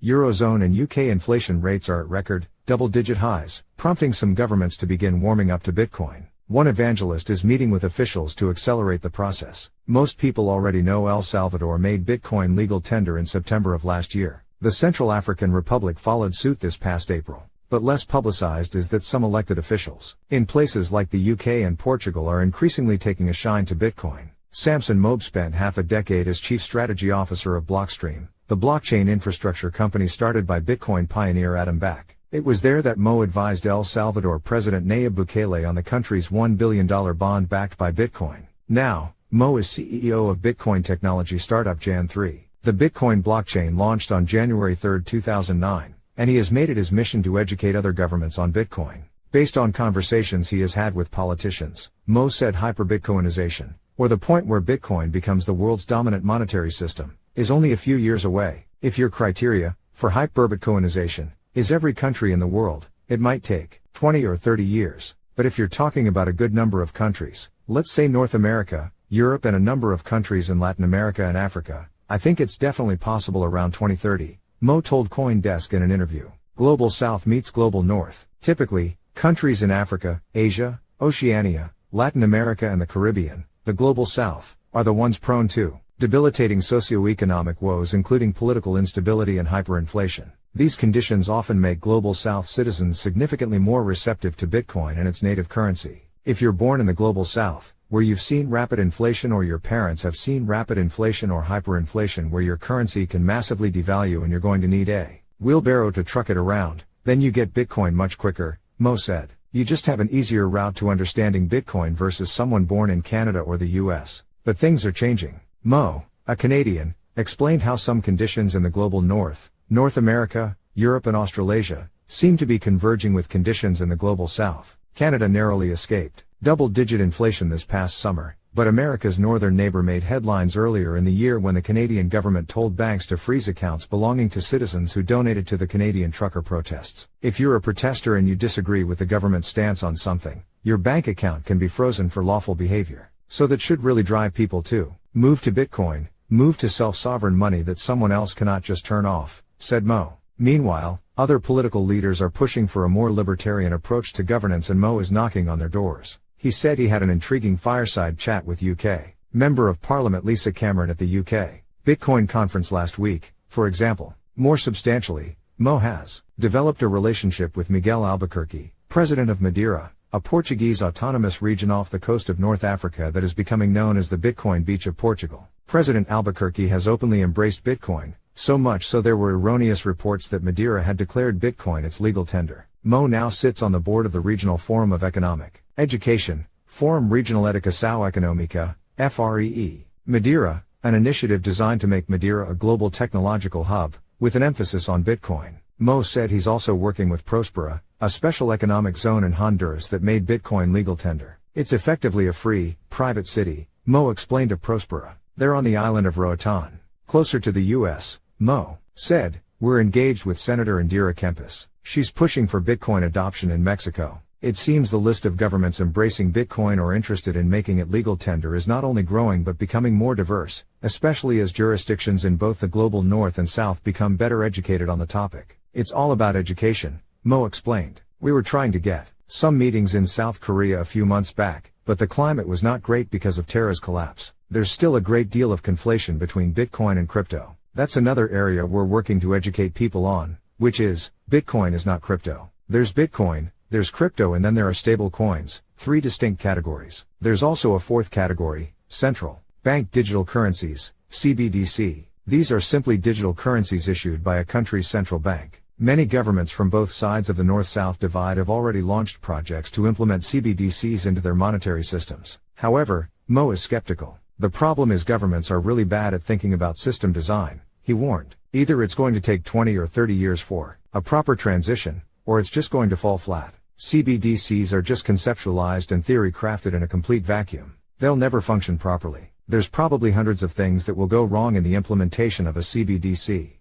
Eurozone and UK inflation rates are at record, double-digit highs, prompting some governments to begin warming up to Bitcoin. One evangelist is meeting with officials to accelerate the process. Most people already know El Salvador made Bitcoin legal tender in September of last year. The Central African Republic followed suit this past April. But less publicized is that some elected officials in places like the UK and Portugal are increasingly taking a shine to Bitcoin. Samson Mow spent half a decade as chief strategy officer of Blockstream, the blockchain infrastructure company started by Bitcoin pioneer Adam Back. It was there that Mow advised El Salvador President Nayib Bukele on the country's $1 billion bond backed by Bitcoin. Now, Mow is CEO of Bitcoin technology startup Jan3. The Bitcoin blockchain launched on January 3, 2009, and he has made it his mission to educate other governments on Bitcoin. Based on conversations he has had with politicians, Mow said hyperbitcoinization, or the point where Bitcoin becomes the world's dominant monetary system, is only a few years away. If your criteria for hyperbitcoinization is every country in the world, it might take 20 or 30 years. But if you're talking about a good number of countries, let's say North America, Europe and a number of countries in Latin America and Africa, I think it's definitely possible around 2030, Mow told CoinDesk in an interview. Global South meets Global North. Typically, countries in Africa, Asia, Oceania, Latin America and the Caribbean, the Global South, are the ones prone to debilitating socioeconomic woes including political instability and hyperinflation. These conditions often make Global South citizens significantly more receptive to Bitcoin and its native currency. If you're born in the Global South, where you've seen rapid inflation or your parents have seen rapid inflation or hyperinflation where your currency can massively devalue and you're going to need a wheelbarrow to truck it around, then you get Bitcoin much quicker, Mow said. You just have an easier route to understanding Bitcoin versus someone born in Canada or the US. But things are changing. Mow, a Canadian, explained how some conditions in the global north, North America, Europe and Australasia, seem to be converging with conditions in the global south. Canada narrowly escaped double-digit inflation this past summer, but America's northern neighbor made headlines earlier in the year when the Canadian government told banks to freeze accounts belonging to citizens who donated to the Canadian trucker protests. If you're a protester and you disagree with the government's stance on something, your bank account can be frozen for lawful behavior. So that should really drive people to move to Bitcoin, move to self-sovereign money that someone else cannot just turn off, said Mow. Meanwhile, other political leaders are pushing for a more libertarian approach to governance and Mow is knocking on their doors. He said he had an intriguing fireside chat with UK Member of Parliament Lisa Cameron at the UK Bitcoin conference last week, for example. More substantially, Mow has developed a relationship with Miguel Albuquerque, president of Madeira, a Portuguese autonomous region off the coast of North Africa that is becoming known as the Bitcoin Beach of Portugal. President Albuquerque has openly embraced Bitcoin, so much so there were erroneous reports that Madeira had declared Bitcoin its legal tender. Mow now sits on the board of the Regional Forum of Economic Education, Forum Regional Educação Econômica, FREE. Madeira, an initiative designed to make Madeira a global technological hub, with an emphasis on Bitcoin. Mow said he's also working with Prospera, a special economic zone in Honduras that made Bitcoin legal tender. It's effectively a free, private city, Mow explained to Prospera. They're on the island of Roatan, closer to the US, Mow said. We're engaged with Senator Indira Kempis. She's pushing for Bitcoin adoption in Mexico. It seems the list of governments embracing Bitcoin or interested in making it legal tender is not only growing but becoming more diverse, especially as jurisdictions in both the global north and south become better educated on the topic. It's all about education, Mow explained. We were trying to get some meetings in South Korea a few months back, but the climate was not great because of Terra's collapse. There's still a great deal of conflation between Bitcoin and crypto. That's another area we're working to educate people on, which is, Bitcoin is not crypto. There's Bitcoin, there's crypto and then there are stable coins, three distinct categories. There's also a fourth category, central bank digital currencies, CBDC. These are simply digital currencies issued by a country's central bank. Many governments from both sides of the North-South divide have already launched projects to implement CBDCs into their monetary systems. However, Mow is skeptical. The problem is governments are really bad at thinking about system design, he warned. Either it's going to take 20 or 30 years for a proper transition, or it's just going to fall flat. CBDCs are just conceptualized and theory crafted in a complete vacuum. They'll never function properly. There's probably hundreds of things that will go wrong in the implementation of a CBDC.